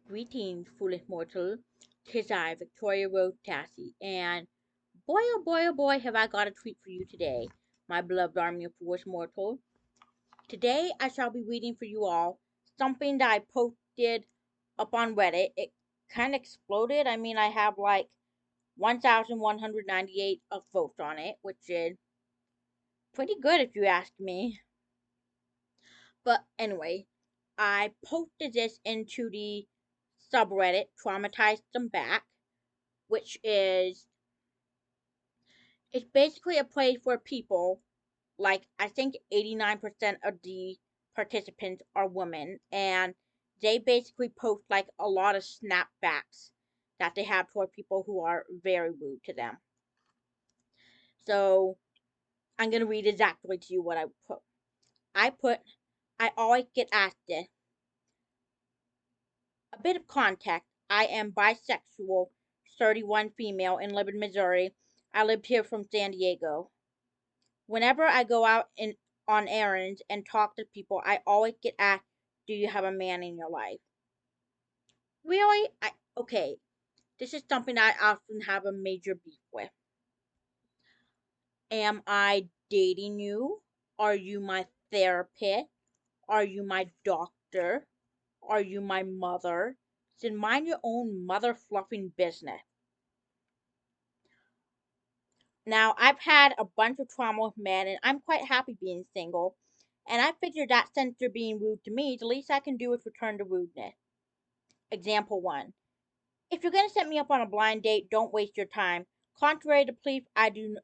Greetings, foolish mortal. 'Tis I, Viktorya Roze Tassi, and boy oh boy oh boy have I got a treat for you today, my beloved army of foolish mortal. Today I shall be reading for you all something that I posted up on Reddit. It kind of exploded. I mean, I have like 1,198 of votes on it, which is pretty good if you ask me. But anyway, I posted this into the subreddit Traumatized Them Back, which is it's basically a place where people, like I think 89% of the participants are women, and they basically post like a lot of snapbacks that they have toward people who are very rude to them. So I'm gonna read exactly to you what I put. I put, I always get asked this. A bit of context: I am bisexual, 31 female, and live in Missouri. I lived here from San Diego. Whenever I go out on errands and talk to people, I always get asked, "Do you have a man in your life?" Really? Okay. This is something I often have a major beef with. Am I dating you? Are you my therapist? Are you my doctor? Are you my mother? Then mind your own mother fluffing business. Now, I've had a bunch of trauma with men, and I'm quite happy being single. And I figured that since they're being rude to me, the least I can do is return the rudeness. Example 1. If you're going to set me up on a blind date, don't waste your time. Contrary to belief, I do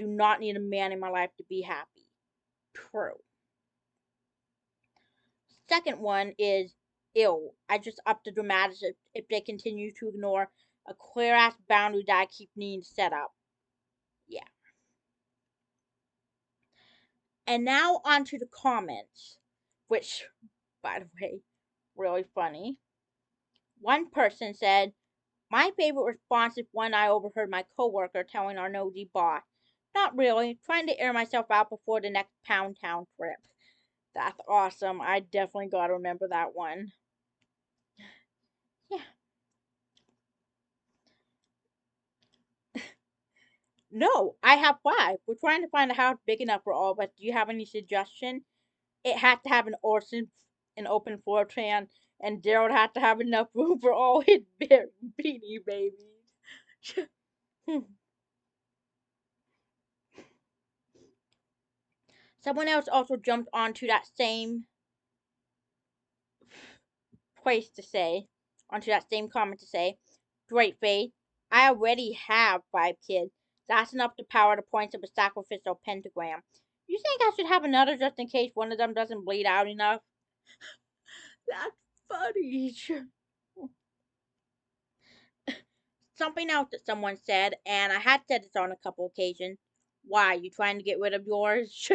not need a man in my life to be happy. True. Second one is ill. I just up the dramatics if they continue to ignore a clear ass boundary that I keep needing to set up. Yeah. And now onto the comments, which, by the way, really funny. One person said, "My favorite response is one I overheard my coworker telling our nosy boss. Not really, trying to air myself out before the next Pound Town trip." That's awesome. I definitely gotta remember that one. Yeah. No, I have five. We're trying to find a house big enough for all of us. Do you have any suggestion? It had to have an open floor plan, and Daryl had to have enough room for all his beanie babies. Someone else also jumped onto that same place to say, onto that same comment to say, "Great Faith, I already have 5 kids. That's enough to power the points of a sacrificial pentagram. You think I should have another just in case one of them doesn't bleed out enough?" That's funny. Something else that someone said, and I had said this on a couple occasions. "Why, you trying to get rid of yours?"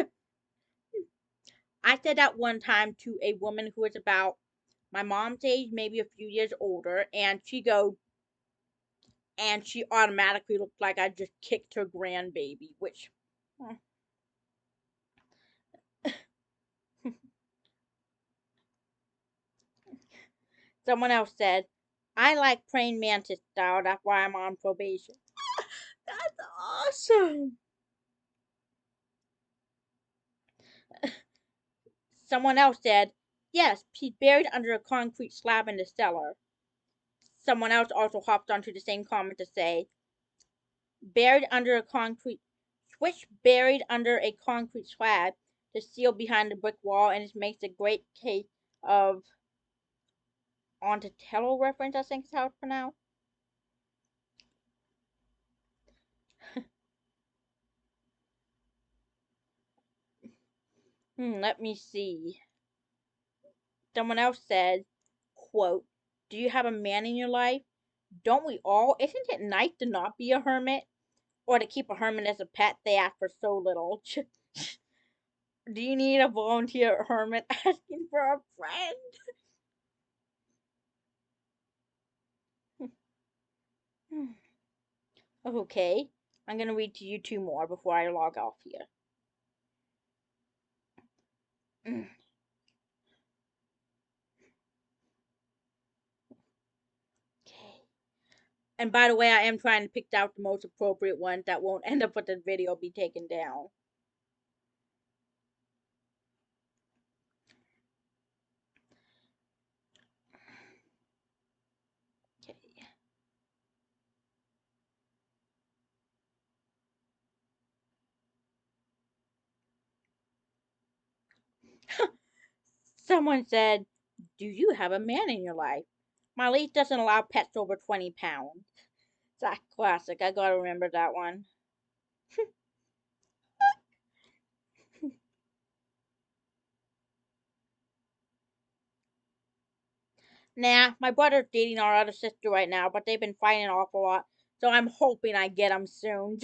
I said that one time to a woman who was about my mom's age, maybe a few years older, and she automatically looked like I just kicked her grandbaby, which. Someone else said, "I like praying mantis style, that's why I'm on probation." That's awesome. Someone else said, "Yes, he's buried under a concrete slab in the cellar." Someone else also hopped onto the same comment to say, "Buried under a concrete switch buried under a concrete slab, the seal behind the brick wall, and it makes a great case of Ontatello reference," I think is how it's pronounced. Let me see. Someone else said, quote, "Do you have a man in your life? Don't we all? Isn't it nice to not be a hermit? Or to keep a hermit as a pet? They ask for so little." Do you need a volunteer hermit asking for a friend? Okay, I'm gonna read to you 2 more before I log off here. And by the way, I am trying to pick out the most appropriate ones that won't end up with the video be taken down. Okay. Someone said, "Do you have a man in your life?" My lease doesn't allow pets over 20 pounds. That's classic. I gotta remember that one. Nah, my brother's dating our other sister right now, but they've been fighting an awful lot, so I'm hoping I get him soon.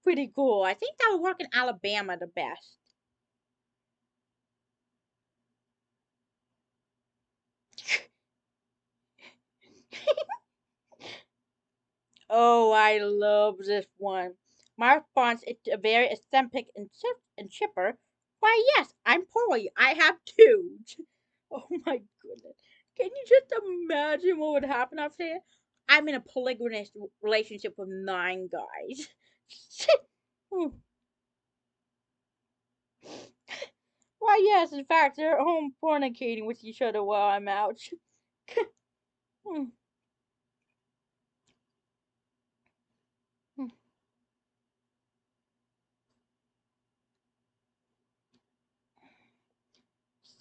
Pretty cool. I think that would work in Alabama the best. Oh, I love this one. My response is very eccentric and, and chipper. Why, yes, I'm poorly. I have two. Oh my goodness. Can you just imagine what would happen up here? I'm in a polygamous relationship with 9 guys. Why, yes, in fact, they're at home fornicating with each other while I'm out.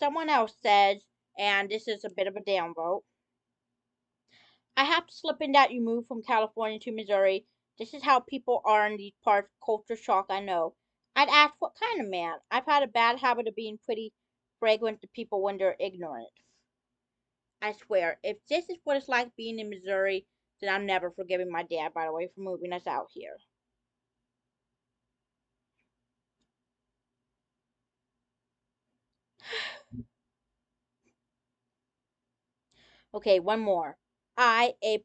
Someone else says, and this is a bit of a downvote, I have to slip in that you moved from California to Missouri. This is how people are in these parts. Culture shock, I know. I'd ask what kind of man. I've had a bad habit of being pretty fragrant to people when they're ignorant. I swear, if this is what it's like being in Missouri, then I'm never forgiving my dad, by the way, for moving us out here. Okay, one more. I, a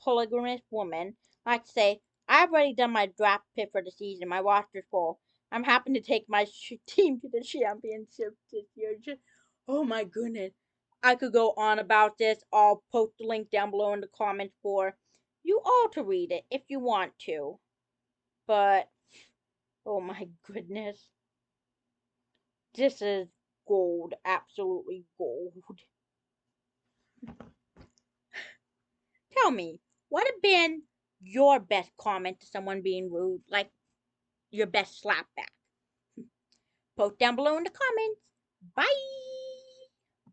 polygamous woman, like to say, I've already done my draft pick for the season. My roster's full. I'm happy to take my team to the championship this year. Oh my goodness. I could go on about this. I'll post the link down below in the comments for you all to read it if you want to. But, oh my goodness. This is gold. Absolutely gold. Tell me, what have been your best comment to someone being rude? Like your best slap back? Post down below in the comments. Bye!